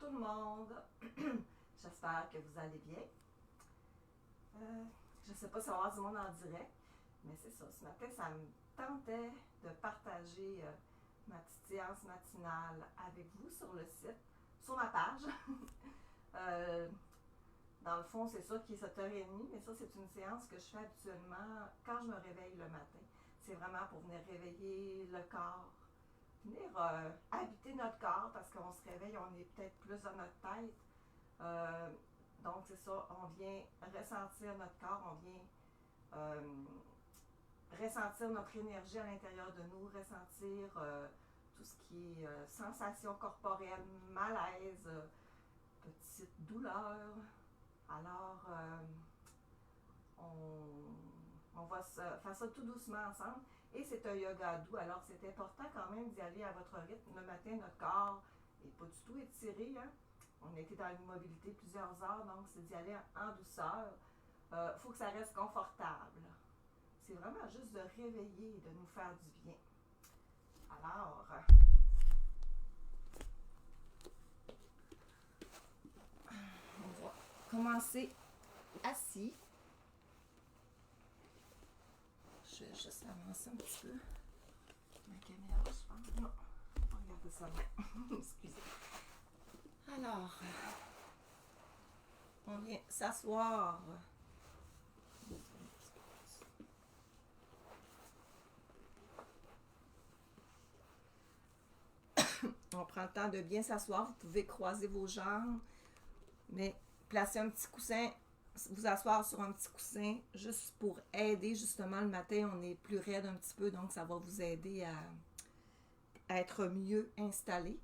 tout le monde. J'espère que vous allez bien. Je ne sais pas si on va avoir du monde en direct, mais c'est ça. Ce matin, ça me tentait de partager ma petite séance matinale avec vous sur le site, sur ma page. Dans le fond, c'est ça qui est 7h30, mais ça, c'est une séance que je fais habituellement quand je me réveille le matin. C'est vraiment pour venir réveiller le corps, venir habiter notre corps, parce qu'on se réveille, on est peut-être plus dans notre tête. Donc, c'est ça, on vient ressentir notre corps, on vient ressentir notre énergie à l'intérieur de nous, ressentir tout ce qui est sensation corporelle, malaise, petite douleur. Alors, on va faire ça tout doucement ensemble. Et c'est un yoga doux, alors c'est important quand même d'y aller à votre rythme. Le matin, notre corps n'est pas du tout étiré. Hein? On a été dans l'immobilité plusieurs heures, donc c'est d'y aller en douceur. Faut que ça reste confortable. C'est vraiment juste de réveiller, de nous faire du bien. Alors, on va commencer assis. Je vais juste avancer un petit peu ma caméra, je pense. Non, on va regarder ça là. Excusez. Alors, on vient s'asseoir. On prend le temps de bien s'asseoir. Vous pouvez croiser vos jambes, mais placer un petit coussin, vous asseoir sur un petit coussin, juste pour aider. Justement, le matin, on est plus raide un petit peu, donc ça va vous aider à être mieux installé.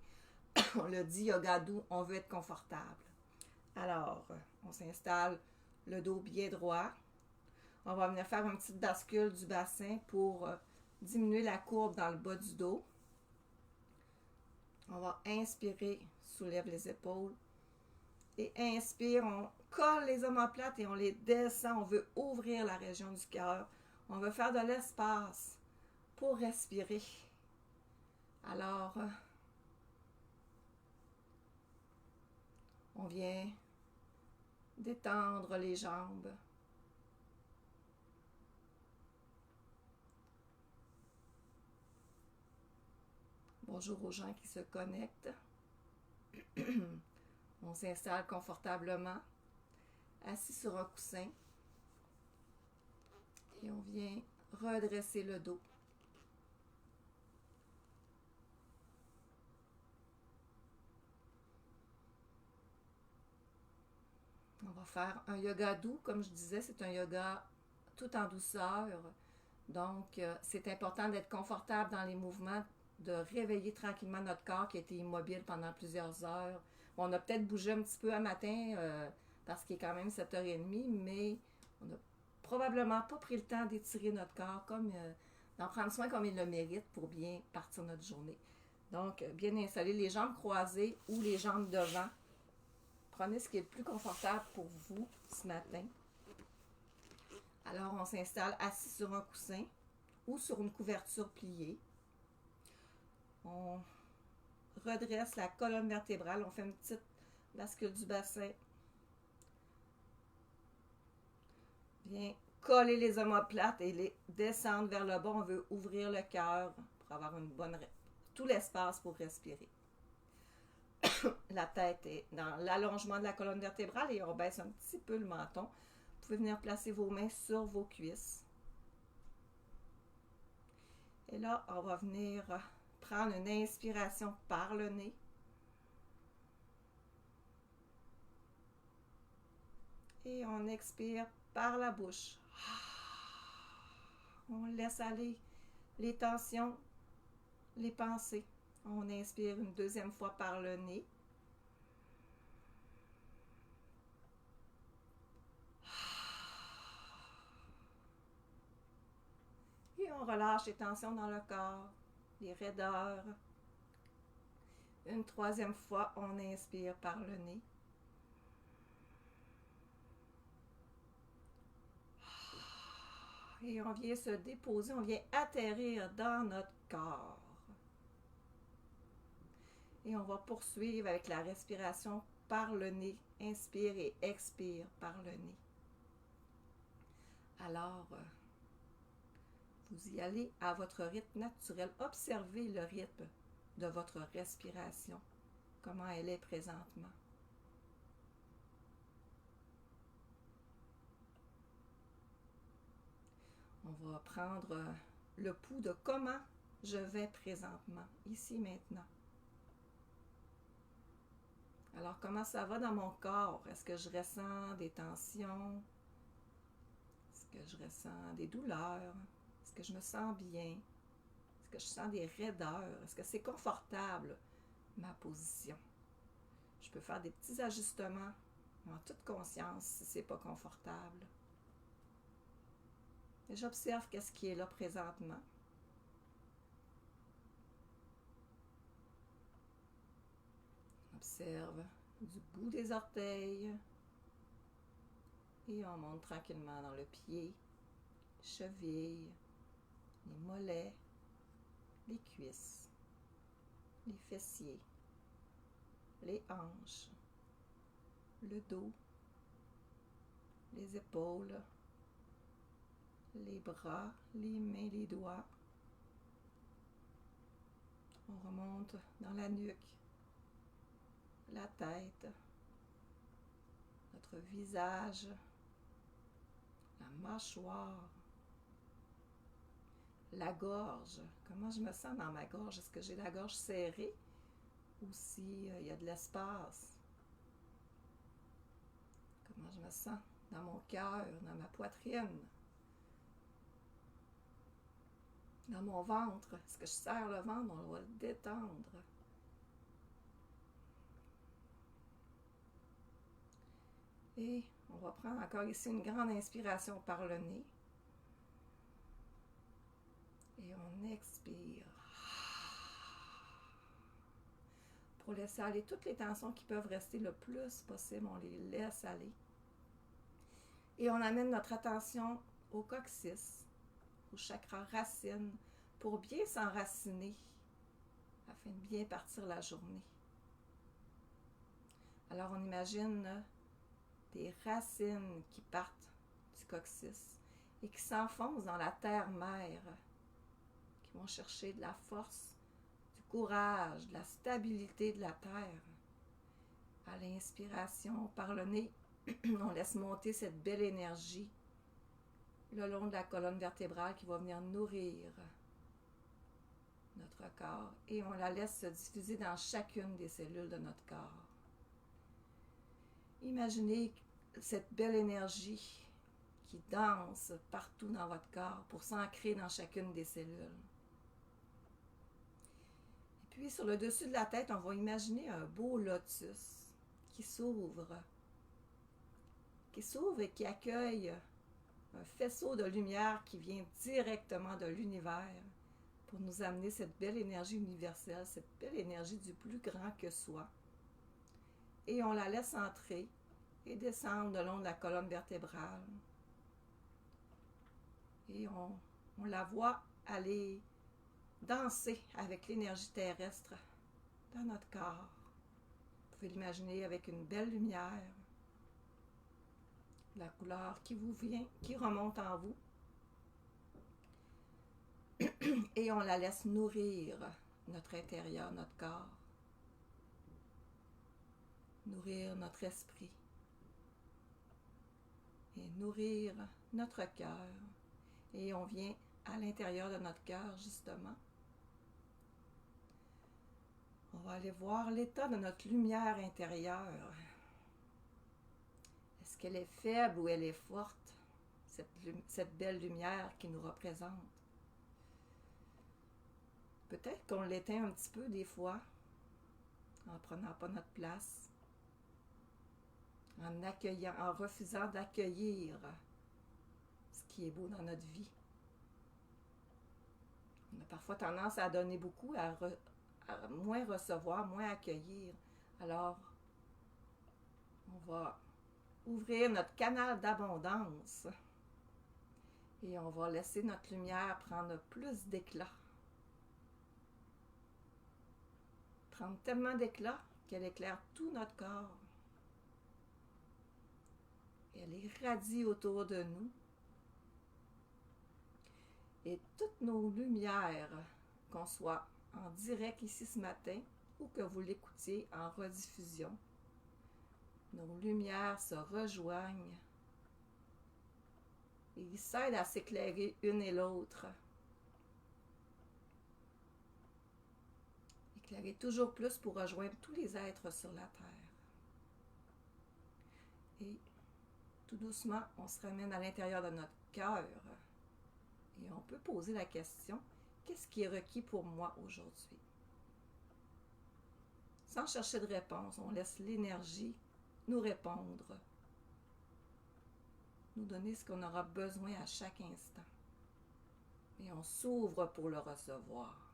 On le dit, yoga doux, on veut être confortable. Alors, on s'installe le dos bien droit. On va venir faire une petite bascule du bassin pour diminuer la courbe dans le bas du dos. On va inspirer, soulève les épaules. Et inspire, on colle les omoplates et on les descend. On veut ouvrir la région du cœur. On veut faire de l'espace pour respirer. Alors, on vient détendre les jambes. Bonjour aux gens qui se connectent. On s'installe confortablement, assis sur un coussin. Et on vient redresser le dos. On va faire un yoga doux, comme je disais, c'est un yoga tout en douceur. Donc, c'est important d'être confortable dans les mouvements, de réveiller tranquillement notre corps qui a été immobile pendant plusieurs heures. On a peut-être bougé un petit peu un matin parce qu'il est quand même 7h30, mais on n'a probablement pas pris le temps d'étirer notre corps, d'en prendre soin comme il le mérite pour bien partir notre journée. Donc, bien installer les jambes croisées ou les jambes devant. Prenez ce qui est le plus confortable pour vous ce matin. Alors, on s'installe assis sur un coussin ou sur une couverture pliée. On redresse la colonne vertébrale. On fait une petite bascule du bassin. Bien coller les omoplates et les descendre vers le bas. On veut ouvrir le cœur pour avoir tout l'espace pour respirer. La tête est dans l'allongement de la colonne vertébrale et on baisse un petit peu le menton. Vous pouvez venir placer vos mains sur vos cuisses. Et là, on va venir prendre une inspiration par le nez. Et on expire par la bouche. On laisse aller les tensions, les pensées. On inspire une deuxième fois par le nez. Et on relâche les tensions dans le corps, les raideurs. Une troisième fois, on inspire par le nez. Et on vient se déposer, on vient atterrir dans notre corps. Et on va poursuivre avec la respiration par le nez. Inspire et expire par le nez. Alors, vous y allez à votre rythme naturel. Observez le rythme de votre respiration, comment elle est présentement. On va prendre le pouls de comment je vais présentement, ici, maintenant. Alors, comment ça va dans mon corps? Est-ce que je ressens des tensions? Est-ce que je ressens des douleurs? Est-ce que je me sens bien? Est-ce que je sens des raideurs? Est-ce que c'est confortable, ma position? Je peux faire des petits ajustements en toute conscience si c'est pas confortable. Et j'observe qu'est-ce qui est là présentement. Observe du bout des orteils et on monte tranquillement dans le pied, cheville, les mollets, les cuisses, les fessiers, les hanches, le dos, les épaules, les bras, les mains, les doigts. On remonte dans la nuque, la tête, notre visage, la mâchoire, la gorge. Comment je me sens dans ma gorge? Est-ce que j'ai la gorge serrée ou si il y a de l'espace? Comment je me sens dans mon cœur, dans ma poitrine, dans mon ventre? Est-ce que je serre le ventre? On va le détendre. Et on va prendre encore ici une grande inspiration par le nez. Et on expire. Pour laisser aller toutes les tensions qui peuvent rester le plus possible, on les laisse aller. Et on amène notre attention au coccyx, au chakra racine, pour bien s'enraciner, afin de bien partir la journée. Alors on imagine des racines qui partent du coccyx et qui s'enfoncent dans la terre-mère, qui vont chercher de la force, du courage, de la stabilité de la terre. À l'inspiration, par le nez, on laisse monter cette belle énergie le long de la colonne vertébrale qui va venir nourrir notre corps et on la laisse se diffuser dans chacune des cellules de notre corps. Imaginez cette belle énergie qui danse partout dans votre corps pour s'ancrer dans chacune des cellules. Et puis sur le dessus de la tête, on va imaginer un beau lotus qui s'ouvre et qui accueille un faisceau de lumière qui vient directement de l'univers pour nous amener cette belle énergie universelle, cette belle énergie du plus grand que soi. Et on la laisse entrer et descendre le long de la colonne vertébrale. Et on la voit aller danser avec l'énergie terrestre dans notre corps. Vous pouvez l'imaginer avec une belle lumière, la couleur qui vous vient, qui remonte en vous. Et on la laisse nourrir notre intérieur, notre corps. Nourrir notre esprit. Et nourrir notre cœur. Et on vient à l'intérieur de notre cœur, justement. On va aller voir l'état de notre lumière intérieure. Est-ce qu'elle est faible ou elle est forte, cette belle lumière qui nous représente? Peut-être qu'on l'éteint un petit peu des fois, en ne prenant pas notre place, en refusant d'accueillir ce qui est beau dans notre vie. On a parfois tendance à donner beaucoup, à moins recevoir, moins accueillir. Alors, on va ouvrir notre canal d'abondance et on va laisser notre lumière prendre plus d'éclat, prendre tellement d'éclat qu'elle éclaire tout notre corps. Et elle irradie autour de nous. Et toutes nos lumières, qu'on soit en direct ici ce matin ou que vous l'écoutiez en rediffusion, nos lumières se rejoignent et ils s'aident à s'éclairer une et l'autre. Éclairer toujours plus pour rejoindre tous les êtres sur la Terre. Et tout doucement, on se ramène à l'intérieur de notre cœur et on peut poser la question, qu'est-ce qui est requis pour moi aujourd'hui? Sans chercher de réponse, on laisse l'énergie nous répondre, nous donner ce qu'on aura besoin à chaque instant. Et on s'ouvre pour le recevoir.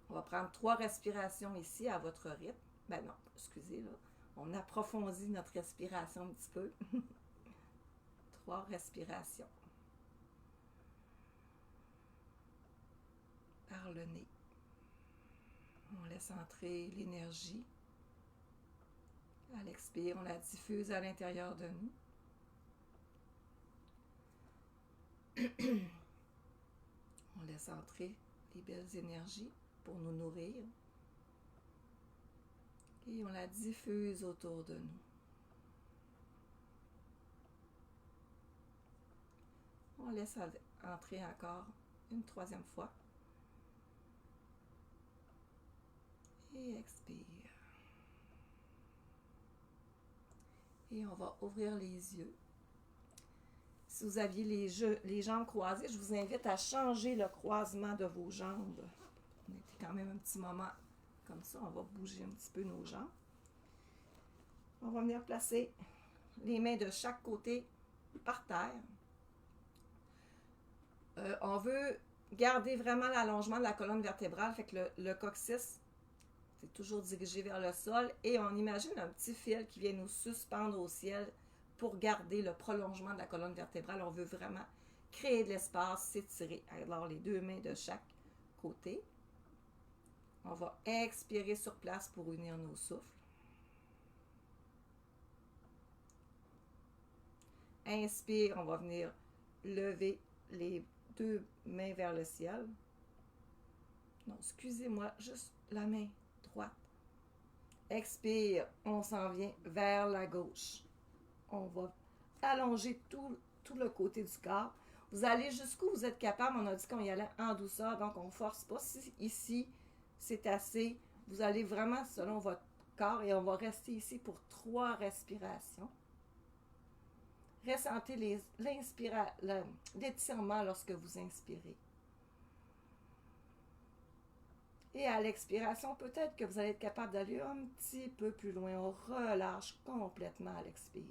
On va prendre 3 respirations ici à votre rythme. Ben non, excusez, là. On approfondit notre respiration un petit peu. 3 respirations. Par le nez. On laisse entrer l'énergie. À l'expire, on la diffuse à l'intérieur de nous. On laisse entrer les belles énergies pour nous nourrir. Et on la diffuse autour de nous. On laisse entrer encore une 3e fois. Et expire. Et on va ouvrir les yeux. Si vous aviez les jambes croisées, je vous invite à changer le croisement de vos jambes. On était quand même un petit moment comme ça. On va bouger un petit peu nos jambes. On va venir placer les mains de chaque côté par terre. On veut garder vraiment l'allongement de la colonne vertébrale. Fait que le coccyx, c'est toujours dirigé vers le sol. Et on imagine un petit fil qui vient nous suspendre au ciel pour garder le prolongement de la colonne vertébrale. On veut vraiment créer de l'espace, s'étirer. Alors, les 2 mains de chaque côté. On va expirer sur place pour unir nos souffles. Inspire, on va venir lever les 2 mains vers le ciel. Non, excusez-moi, juste la main droite. Expire, on s'en vient vers la gauche. On va allonger tout le côté du corps. Vous allez jusqu'où vous êtes capable. On a dit qu'on y allait en douceur, donc on ne force pas. Si ici, c'est assez, vous allez vraiment selon votre corps et on va rester ici pour 3 respirations. Ressentez l'étirement lorsque vous inspirez. Et à l'expiration, peut-être que vous allez être capable d'aller un petit peu plus loin. On relâche complètement à l'expire.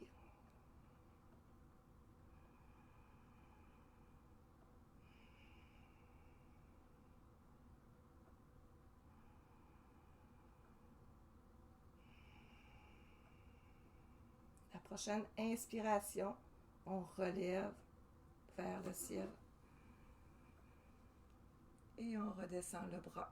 La prochaine inspiration, on relève vers le ciel. Et on redescend le bras.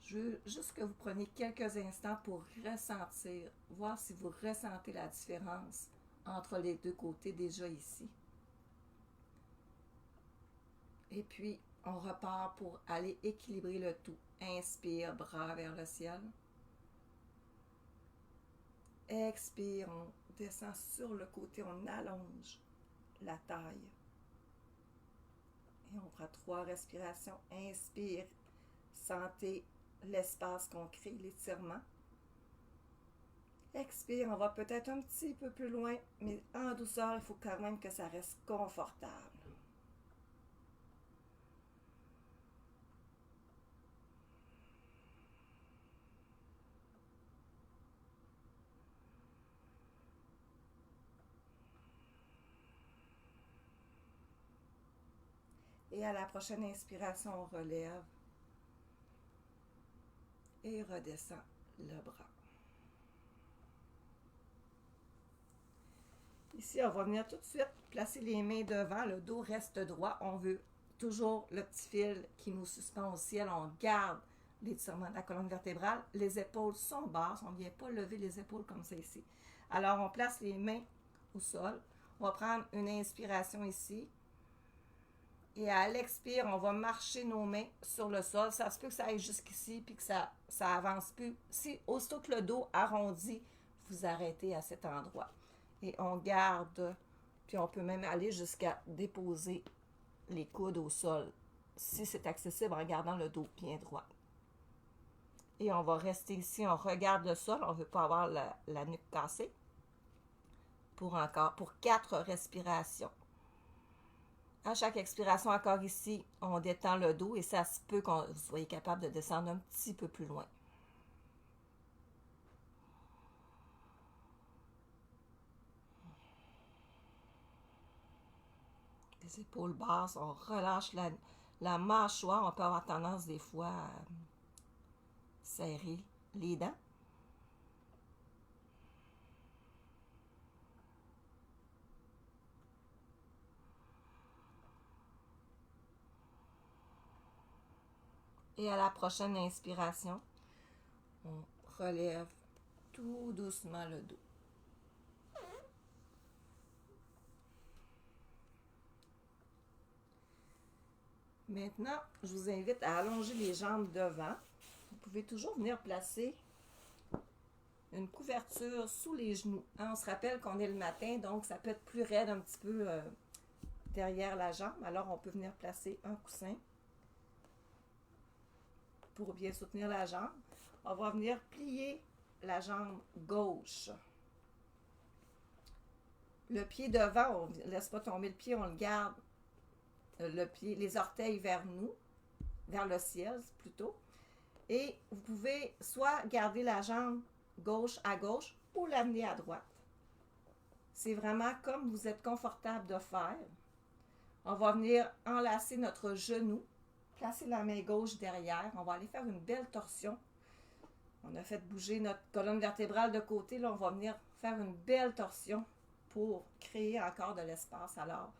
Je veux juste que vous preniez quelques instants pour ressentir, voir si vous ressentez la différence entre les 2 côtés déjà ici. Et puis, on repart pour aller équilibrer le tout. Inspire, bras vers le ciel. Expire, on descend sur le côté, on allonge la taille. Et on prend 3 respirations. Inspire, sentez l'espace qu'on crée, l'étirement. Expire, on va peut-être un petit peu plus loin, mais en douceur, il faut quand même que ça reste confortable. Et à la prochaine inspiration, on relève et redescend le bras. Ici, on va venir tout de suite placer les mains devant, le dos reste droit. On veut toujours le petit fil qui nous suspend au ciel. On garde l'étirement de la colonne vertébrale. Les épaules sont basses. On ne vient pas lever les épaules comme ça ici. Alors, on place les mains au sol. On va prendre une inspiration ici. Et à l'expire, on va marcher nos mains sur le sol. Ça se peut que ça aille jusqu'ici puis que ça avance plus. Si aussitôt que le dos arrondit, vous arrêtez à cet endroit. Et on garde, puis on peut même aller jusqu'à déposer les coudes au sol, si c'est accessible en gardant le dos bien droit. Et on va rester ici, on regarde le sol, on ne veut pas avoir la nuque cassée. Pour 4 respirations. À chaque expiration, encore ici, on détend le dos et ça se peut que vous soyez capable de descendre un petit peu plus loin. Les épaules basses, on relâche la mâchoire. On peut avoir tendance des fois à serrer les dents. Et à la prochaine inspiration, on relève tout doucement le dos. Maintenant, je vous invite à allonger les jambes devant. Vous pouvez toujours venir placer une couverture sous les genoux. On se rappelle qu'on est le matin, donc ça peut être plus raide un petit peu derrière la jambe. Alors, on peut venir placer un coussin pour bien soutenir la jambe. On va venir plier la jambe gauche. Le pied devant, on ne laisse pas tomber le pied, on le garde, le pied, les orteils vers nous, vers le ciel plutôt. Et vous pouvez soit garder la jambe gauche à gauche ou l'amener à droite. C'est vraiment comme vous êtes confortable de faire. On va venir enlacer notre genou, placer la main gauche derrière. On va aller faire une belle torsion. On a fait bouger notre colonne vertébrale de côté. Là, on va venir faire une belle torsion pour créer encore de l'espace. Alors,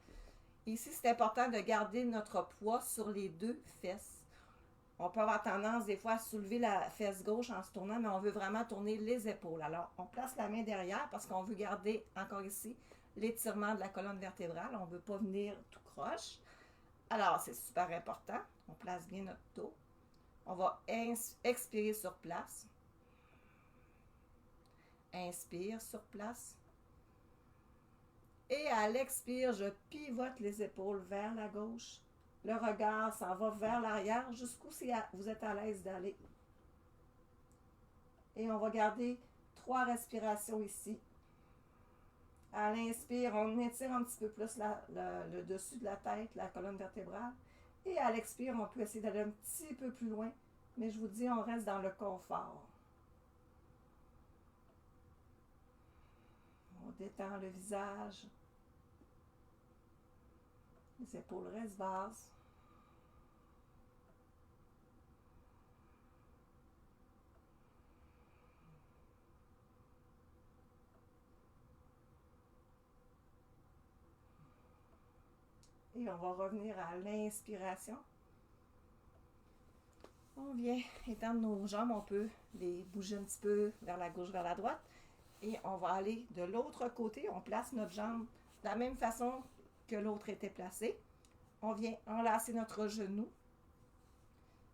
ici, c'est important de garder notre poids sur les 2 fesses. On peut avoir tendance des fois à soulever la fesse gauche en se tournant, mais on veut vraiment tourner les épaules. Alors, on place la main derrière parce qu'on veut garder, encore ici, l'étirement de la colonne vertébrale. On ne veut pas venir tout croche. Alors, c'est super important. On place bien notre dos. On va expirer sur place. Inspire sur place. Et à l'expire, je pivote les épaules vers la gauche. Le regard s'en va vers l'arrière, jusqu'où vous êtes à l'aise d'aller. Et on va garder 3 respirations ici. À l'inspire, on étire un petit peu plus le dessus de la tête, la colonne vertébrale. Et à l'expire, on peut essayer d'aller un petit peu plus loin. Mais je vous dis, on reste dans le confort. On détend le visage. Les épaules restent basses. Et on va revenir à l'inspiration. On vient étendre nos jambes, on peut les bouger un petit peu vers la gauche, vers la droite. Et on va aller de l'autre côté, on place notre jambe de la même façon que l'autre était placée. On vient enlacer notre genou.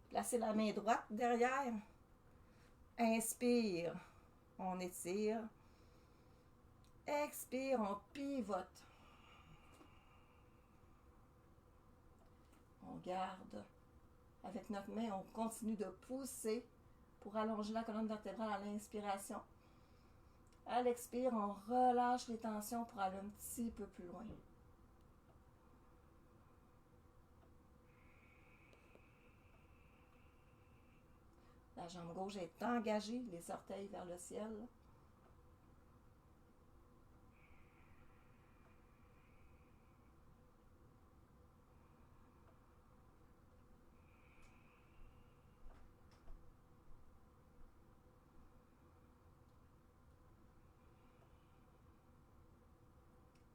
Placer la main droite derrière. Inspire, on étire. Expire, on pivote. On garde. Avec notre main, on continue de pousser pour allonger la colonne vertébrale à l'inspiration. À l'expire, on relâche les tensions pour aller un petit peu plus loin. La jambe gauche est engagée, les orteils vers le ciel.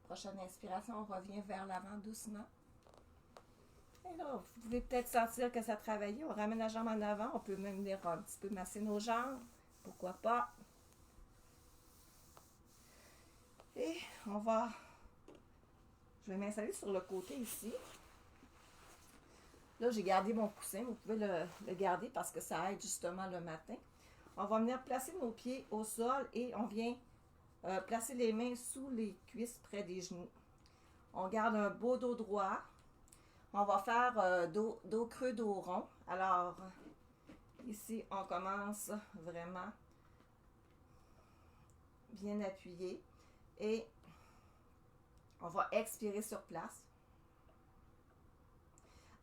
Prochaine inspiration, on revient vers l'avant doucement. Et là, vous pouvez peut-être sentir que ça travaille. On ramène la jambe en avant. On peut même venir un petit peu masser nos jambes. Pourquoi pas. Et on va... Je vais m'installer sur le côté ici. Là, j'ai gardé mon coussin. Vous pouvez le garder parce que ça aide justement le matin. On va venir placer nos pieds au sol et on vient placer les mains sous les cuisses près des genoux. On garde un beau dos droit. On va faire dos creux, dos rond. Alors, ici, on commence vraiment bien appuyé. Et on va expirer sur place.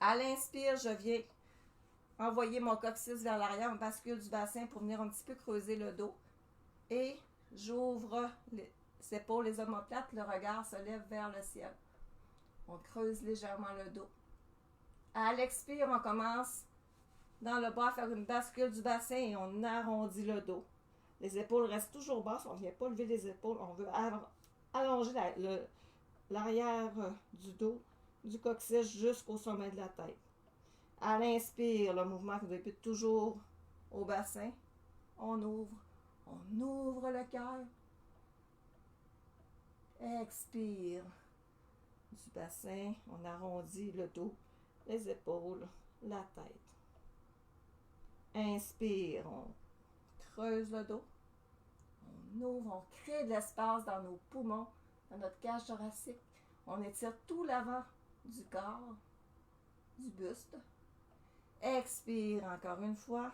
À l'inspire, je viens envoyer mon coccyx vers l'arrière, on bascule du bassin pour venir un petit peu creuser le dos. Et j'ouvre les épaules, les omoplates, le regard se lève vers le ciel. On creuse légèrement le dos. À l'expire, on commence dans le bas à faire une bascule du bassin et on arrondit le dos. Les épaules restent toujours basses, on ne vient pas lever les épaules, on veut allonger l'arrière du dos, du coccyx jusqu'au sommet de la tête. À l'inspire, le mouvement vous répète toujours au bassin. On ouvre le cœur. Expire du bassin, on arrondit le dos, les épaules, la tête. Inspire, on creuse le dos. On ouvre, on crée de l'espace dans nos poumons, dans notre cage thoracique. On étire tout l'avant du corps, du buste. Expire encore une fois.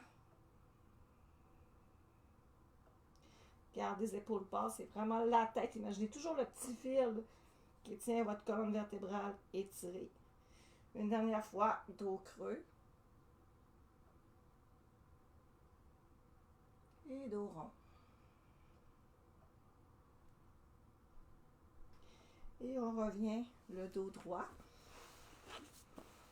Garde les épaules basses, c'est vraiment la tête. Imaginez toujours le petit fil qui tient votre colonne vertébrale étirée. Une dernière fois, dos creux. Et dos rond. Et on revient le dos droit.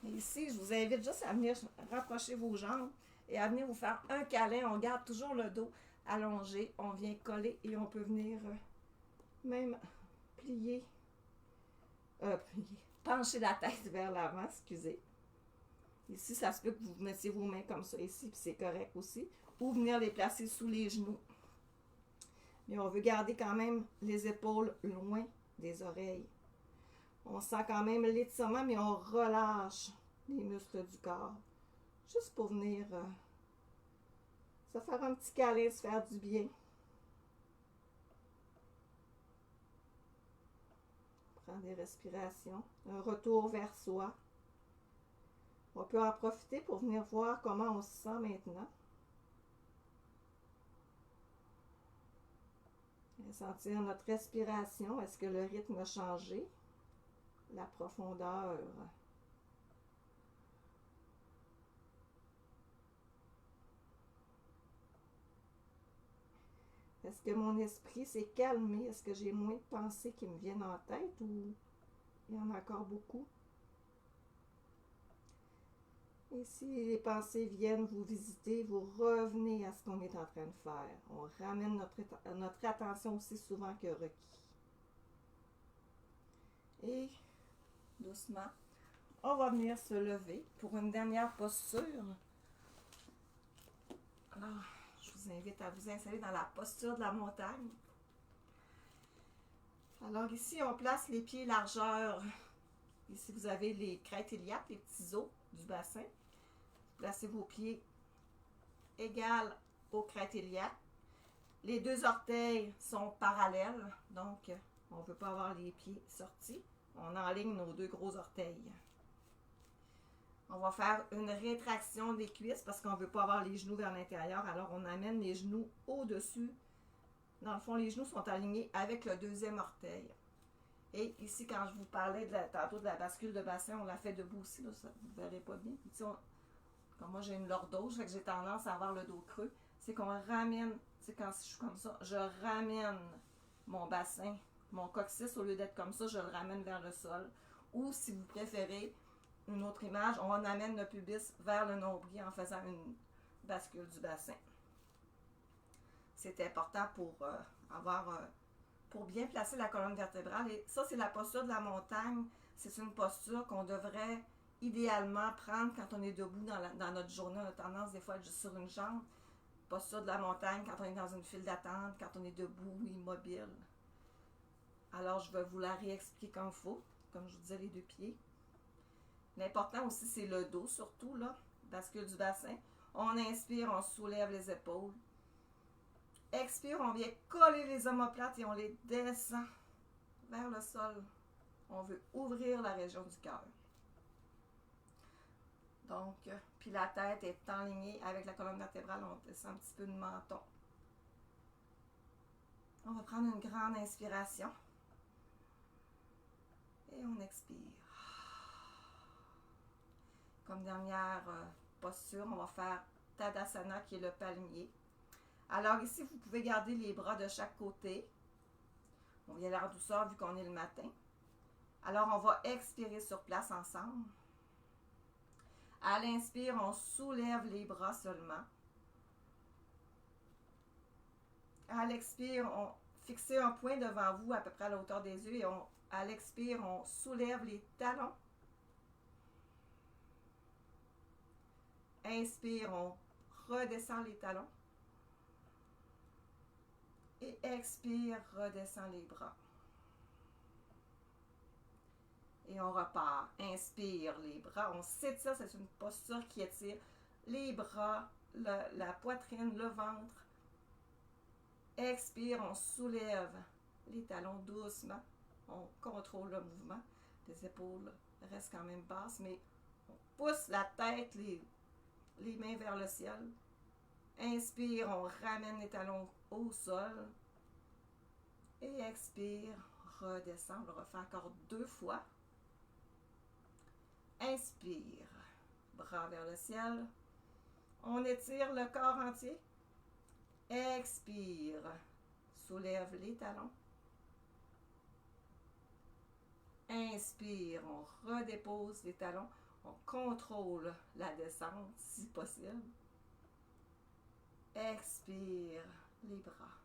Et ici, je vous invite juste à venir rapprocher vos jambes et à venir vous faire un câlin. On garde toujours le dos allongé. On vient coller et on peut venir même pencher la tête vers l'avant, excusez. Ici, ça se peut que vous mettiez vos mains comme ça ici, puis c'est correct aussi. Ou venir les placer sous les genoux. Mais on veut garder quand même les épaules loin des oreilles. On sent quand même l'étirement, mais on relâche les muscles du corps. Juste pour venir se faire un petit câlin, se faire du bien. Prends des respirations. Un retour vers soi. On peut en profiter pour venir voir comment on se sent maintenant. Et sentir notre respiration. Est-ce que le rythme a changé? La profondeur. Est-ce que mon esprit s'est calmé? Est-ce que j'ai moins de pensées qui me viennent en tête ou il y en a encore beaucoup? Et si les pensées viennent vous visiter, vous revenez à ce qu'on est en train de faire. On ramène notre attention aussi souvent que requis. Et doucement, on va venir se lever pour une dernière posture. Alors, je vous invite à vous installer dans la posture de la montagne. Alors ici, on place les pieds largeur. Ici, vous avez les crêtes iliaques, les petits os du bassin. Placez vos pieds égaux aux crêtes iliaques. Les deux orteils sont parallèles, donc on ne veut pas avoir les pieds sortis. On enligne nos deux gros orteils. On va faire une rétraction des cuisses parce qu'on ne veut pas avoir les genoux vers l'intérieur. Alors, on amène les genoux au-dessus. Dans le fond, les genoux sont alignés avec le deuxième orteil. Et ici, quand je vous parlais tantôt de la bascule de bassin, on l'a fait debout aussi. Là, ça, vous ne verrez pas bien. Ici, comme moi, j'ai une lordose, fait que j'ai tendance à avoir le dos creux. C'est qu'on ramène, quand je suis comme ça, je ramène mon bassin, mon coccyx, au lieu d'être comme ça, je le ramène vers le sol. Ou, si vous préférez, une autre image, on amène le pubis vers le nombril en faisant une bascule du bassin. C'est important pour pour bien placer la colonne vertébrale. Et ça, c'est la posture de la montagne. C'est une posture qu'on devrait idéalement prendre quand on est debout dans notre journée. On a tendance des fois à être juste sur une jambe. Posture de la montagne quand on est dans une file d'attente, quand on est debout, immobile. Alors, je vais vous la réexpliquer comme il faut, comme je vous disais, les deux pieds. L'important aussi, c'est le dos, surtout, là, bascule du bassin. On inspire, on soulève les épaules. Expire, on vient coller les omoplates et on les descend vers le sol. On veut ouvrir la région du cœur. Donc, puis la tête est enlignée avec la colonne vertébrale, on descend un petit peu de menton. On va prendre une grande inspiration. Et on expire. Comme dernière posture, on va faire Tadasana qui est le palmier. Alors ici, vous pouvez garder les bras de chaque côté. On vient à la douceur vu qu'on est le matin. Alors, on va expirer sur place ensemble. À l'inspire, on soulève les bras seulement. À l'expire, on fixe un point devant vous à peu près à la hauteur des yeux et à l'expire, on soulève les talons. Inspire, on redescend les talons. Et expire, redescend les bras. Et on repart. Inspire les bras. On s'étire, c'est une posture qui étire les bras, la poitrine, le ventre. Expire, on soulève les talons doucement. On contrôle le mouvement. Les épaules restent quand même basses, mais on pousse la tête, les mains vers le ciel. Inspire, on ramène les talons au sol. Et expire, redescend. On le refait encore 2 fois. Inspire, bras vers le ciel. On étire le corps entier. Expire, soulève les talons. Inspire, on redépose les talons. On contrôle la descente si possible. Expire les bras.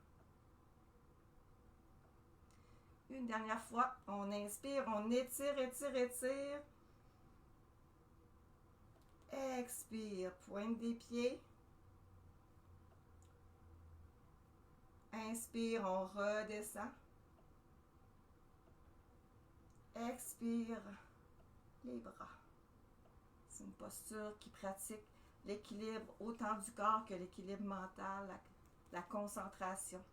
Une dernière fois, on inspire, on étire, étire, étire. Expire, pointe des pieds. Inspire, on redescend. Expire, les bras. C'est une posture qui pratique l'équilibre autant du corps que l'équilibre mental, la concentration.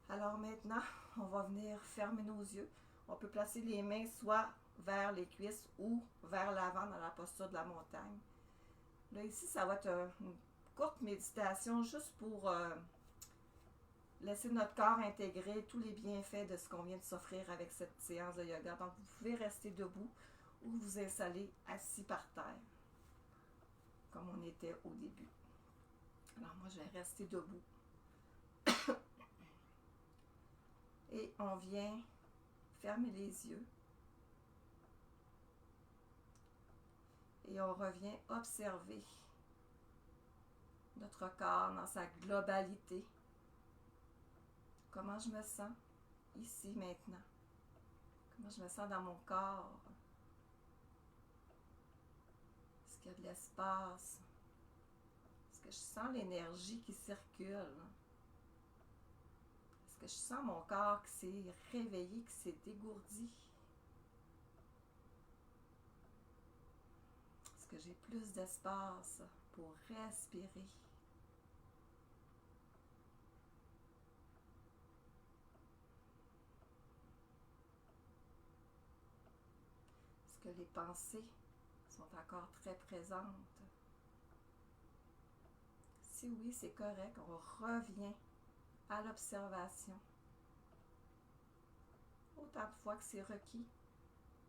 Alors maintenant, on va venir fermer nos yeux. On peut placer les mains soit vers les cuisses ou vers l'avant dans la posture de la montagne. Là, ici, ça va être une courte méditation juste pour laisser notre corps intégrer tous les bienfaits de ce qu'on vient de s'offrir avec cette séance de yoga. Donc, vous pouvez rester debout ou vous installer assis par terre, comme on était au début. Alors, moi, je vais rester debout. Et on vient fermer les yeux. Et on revient observer notre corps dans sa globalité. Comment je me sens ici maintenant? Comment je me sens dans mon corps? Est-ce qu'il y a de l'espace? Est-ce que je sens l'énergie qui circule? Est-ce que je sens mon corps qui s'est réveillé, qui s'est dégourdi? Est-ce que j'ai plus d'espace pour respirer? Est-ce que les pensées sont encore très présentes? Si oui, c'est correct, on revient à l'observation. Autant de fois que c'est requis,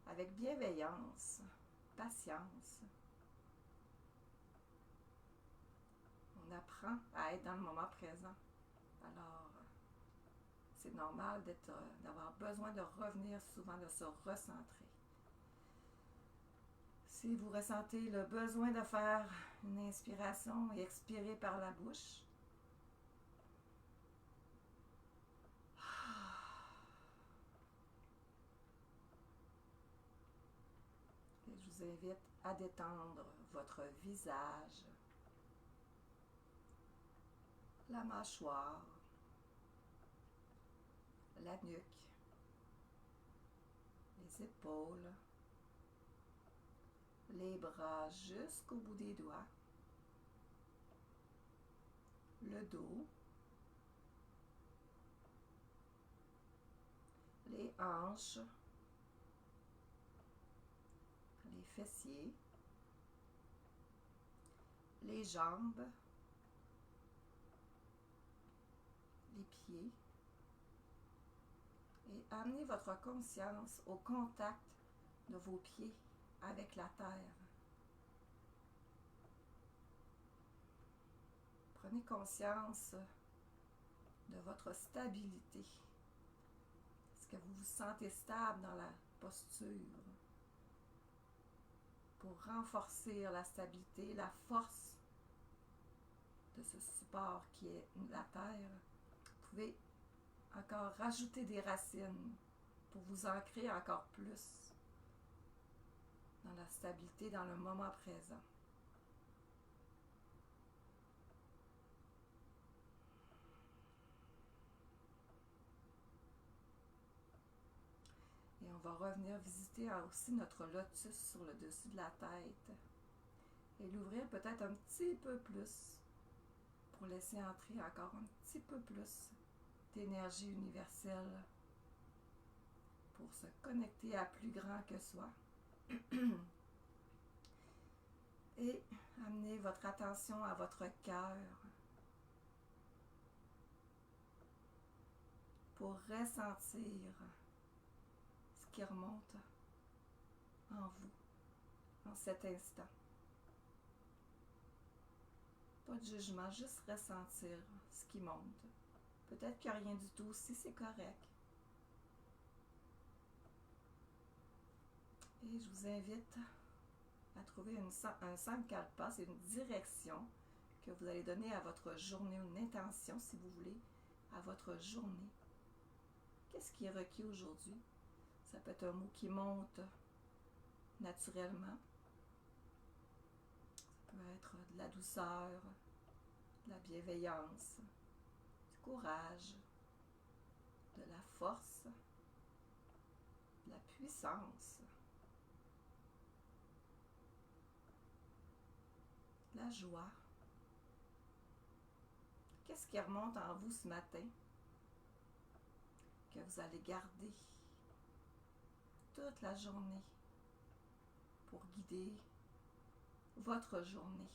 avec bienveillance, patience. On apprend à être dans le moment présent. Alors, c'est normal d'avoir besoin de revenir souvent, de se recentrer. Si vous ressentez le besoin de faire une inspiration et expirer par la bouche, je vous vous invite à détendre votre visage, la mâchoire, la nuque, les épaules, les bras jusqu'au bout des doigts, le dos, les hanches, les fessiers, les jambes, les pieds, et amenez votre conscience au contact de vos pieds avec la terre. Prenez conscience de votre stabilité. Est-ce que vous vous sentez stable dans la posture? Pour renforcer la stabilité, la force de ce support qui est la terre, vous pouvez encore rajouter des racines pour vous ancrer encore plus dans la stabilité, dans le moment présent. Et on va revenir visiter aussi notre lotus sur le dessus de la tête et l'ouvrir peut-être un petit peu plus pour laisser entrer encore un petit peu plus d'énergie universelle pour se connecter à plus grand que soi. Et amenez votre attention à votre cœur pour ressentir ce qui remonte en vous, en cet instant. Pas de jugement, juste ressentir ce qui monte. Peut-être qu'il n'y a rien du tout, si c'est correct. Et je vous invite à trouver un sankalpa, c'est une direction que vous allez donner à votre journée, une intention, si vous voulez, à votre journée. Qu'est-ce qui est requis aujourd'hui? Ça peut être un mot qui monte naturellement. Ça peut être de la douceur, de la bienveillance, du courage, de la force, de la puissance, de la joie. Qu'est-ce qui remonte en vous ce matin que vous allez garder toute la journée pour guider votre journée?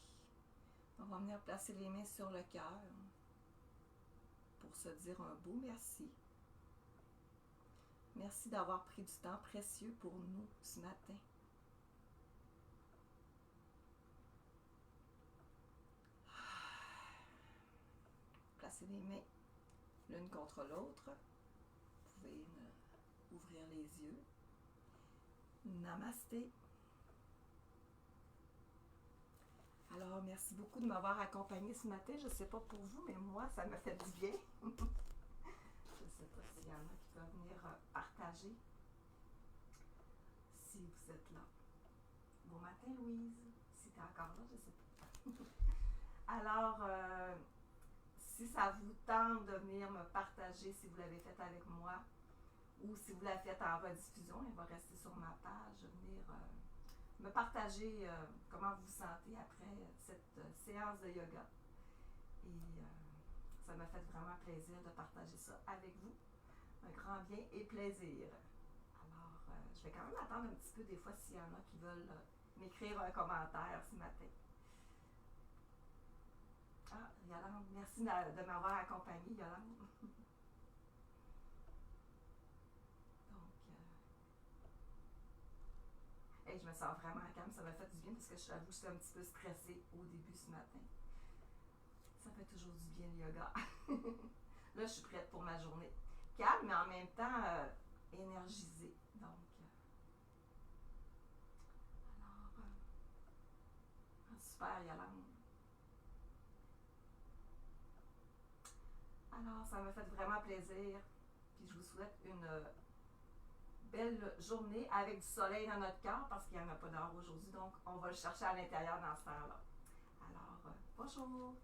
On va venir placer les mains sur le cœur pour se dire un beau merci. Merci d'avoir pris du temps précieux pour nous ce matin. Placez les mains l'une contre l'autre. Vous pouvez ouvrir les yeux. Namasté. Alors, merci beaucoup de m'avoir accompagné ce matin. Je ne sais pas pour vous, mais moi, ça me fait du bien. Je ne sais pas s'il y en a qui peuvent venir partager. Si vous êtes là. Bon matin, Louise. Si tu es encore là, je ne sais pas. Alors, si ça vous tente de venir me partager, si vous l'avez fait avec moi, ou si vous l'avez fait en rediffusion, elle va rester sur ma page, venir me partager comment vous vous sentez après cette séance de yoga. Et ça m'a fait vraiment plaisir de partager ça avec vous. Un grand bien et plaisir. Alors, je vais quand même attendre un petit peu des fois s'il y en a qui veulent m'écrire un commentaire ce matin. Ah, Yolande, merci de m'avoir accompagnée, Yolande. Hey, je me sens vraiment calme, ça m'a fait du bien parce que j'avoue que j'étais un petit peu stressée au début ce matin. Ça fait toujours du bien le yoga. Là, je suis prête pour ma journée. Calme, mais en même temps énergisée. Donc, alors, super, Yolande. Alors, ça m'a fait vraiment plaisir. Puis je vous souhaite une belle journée avec du soleil dans notre cœur parce qu'il n'y en a pas dehors aujourd'hui. Donc, on va le chercher à l'intérieur dans ce temps-là. Alors, bonjour!